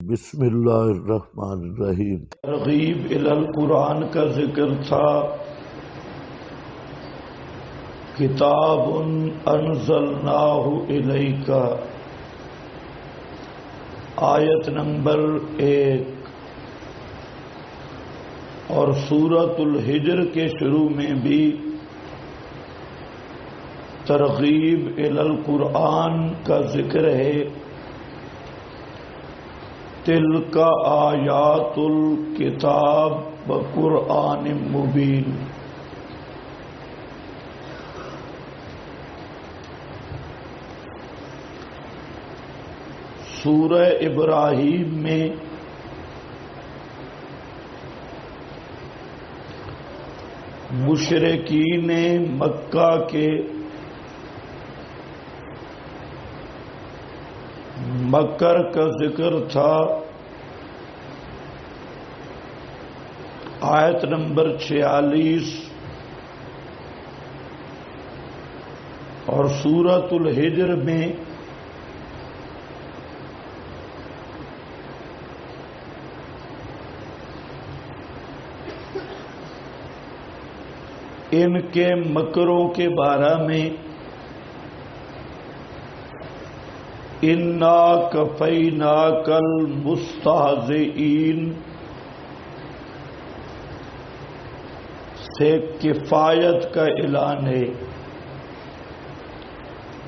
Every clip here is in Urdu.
بسم اللہ الرحمن الرحیم۔ ترغیب الی القرآن کا ذکر تھا۔ کتاب انزلناہ الیک، آیت نمبر 1، اور سورۃ الحجر کے شروع میں بھی ترغیب الی القرآن کا ذکر ہے۔ تلک آیات الکتاب وقرآن مبین۔ سورہ ابراہیم میں مشرکین مکہ کے مکر کا ذکر تھا۔ آیت نمبر 46 اور سورۃ الحجر میں ان کے مکروں کے بارے میں انا کفیناک المستہزئین سے کفایت کا اعلان ہے۔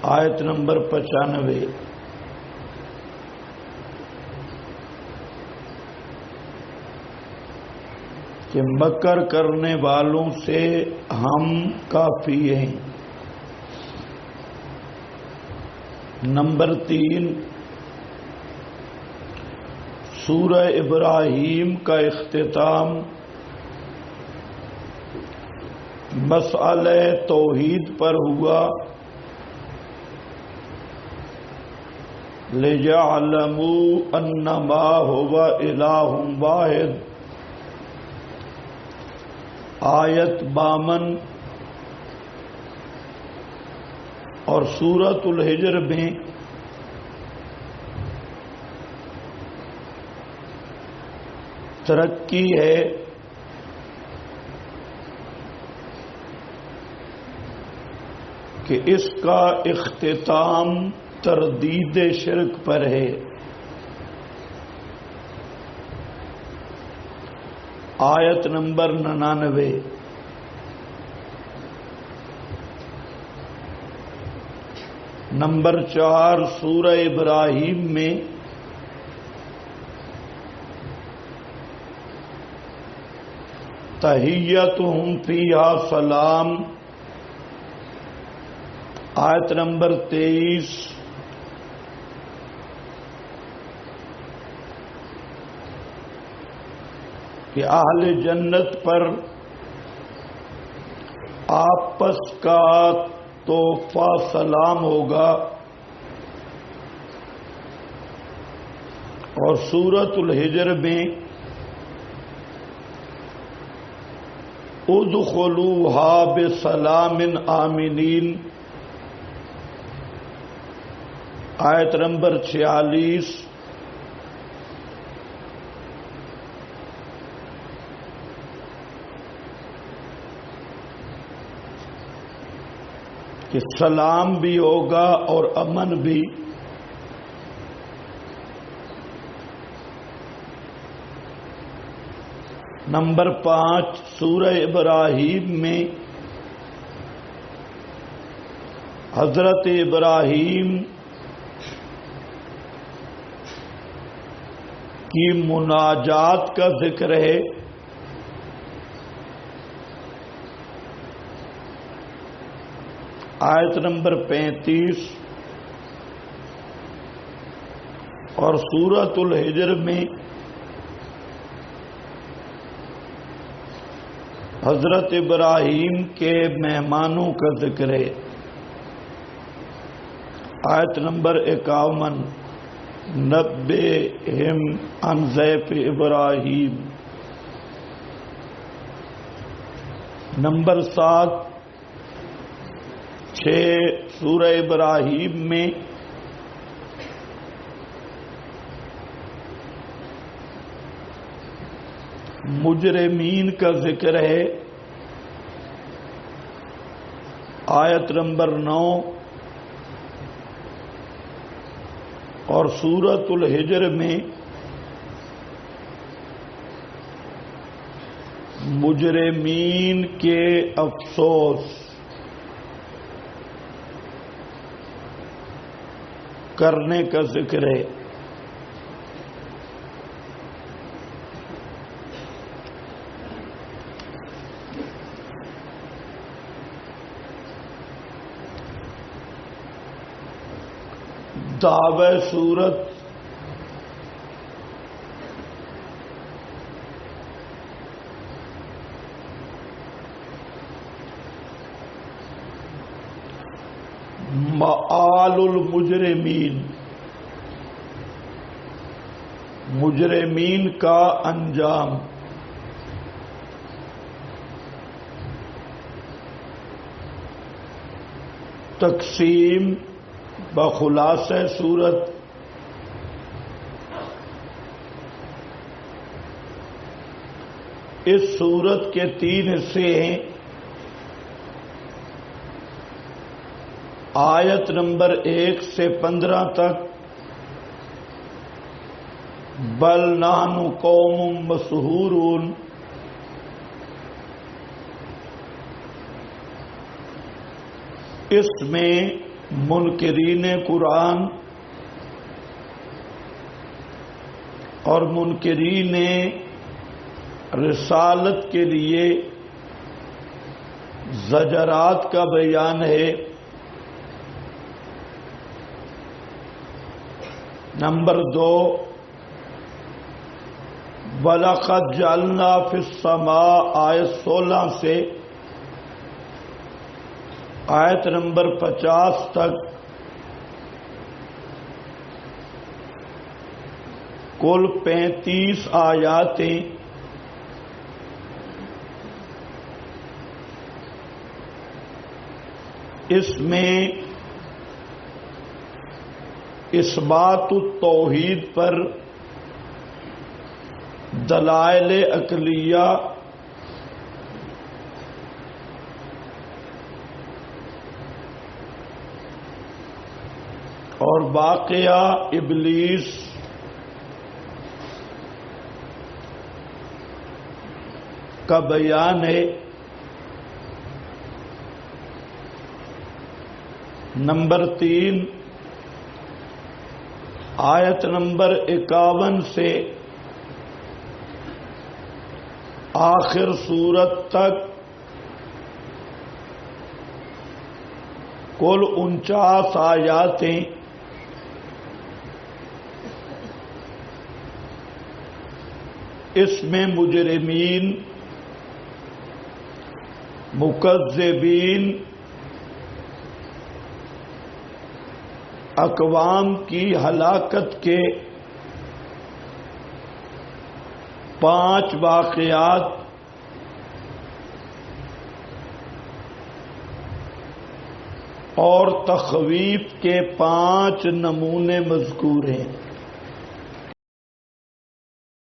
آیت نمبر 95۔ کہ مکر کرنے والوں سے ہم کافی ہیں۔ نمبر 3، سورہ ابراہیم کا اختتام مسئلہ توحید پر ہوا۔ لِيَعْلَمُوا أَنَّمَا هُوَ إِلَٰهٌ وَاحِدٌ، آیت 52۔ اور سورۃ الحجر میں ترقی ہے۔ کہ اس کا اختتام تردید شرک پر ہے۔ آیت نمبر 99۔ نمبر 4، سورہ ابراہیم میں تحیتہم فیہا سلام، آیت نمبر 23۔ کہ اہل جنت پر آپس کا تحفہ سلام ہوگا۔ اور سورۃ الحجر میں ادخلوہا بسلام آمنین، آیت نمبر 46۔ کہ سلام بھی ہوگا اور امن بھی۔ نمبر 5، سورہ ابراہیم میں حضرت ابراہیم کی مناجات کا ذکر ہے۔ آیت نمبر 35۔ اور سورۃ الحجر میں حضرت ابراہیم کے مہمانوں کا ذکر ہے۔ آیت نمبر 51۔ نبئہم عن ضیف ابراہیم۔ نمبر 7، 6، سورہ ابراہیم میں مجرمین کا ذکر ہے آیت نمبر 9 اور سورۃ الحجر میں مجرمین کے افسوس کرنے کا ذکر ہے. دعوی سورت مآل المجرمین، مجرمین کا انجام. تقسیم بخلاصہ صورت اس صورت کے 3 حصے ہیں. آیت نمبر 1 سے 15 تک بل نحن قوم مسحورون، اس میں منکرین قرآن اور منکرین رسالت کے لیے زجرات کا بیان ہے. نمبر 2 وَلَقَدْ جَعَلْنَا فِي السَّمَاءِ آیت 16 سے آیت نمبر 50 تک کل 35 آیاتیں اس میں اثبات التوحید پر دلائل عقلیہ اور واقعہ ابلیس کا بیان ہے. نمبر 3 آیت نمبر 51 سے آخر سورت تک کل 49 آیاتیں اس میں مجرمین، مکذبین، اقوام کی ہلاکت کے 5 واقعات اور تخویف کے 5 نمونے مذکور ہیں.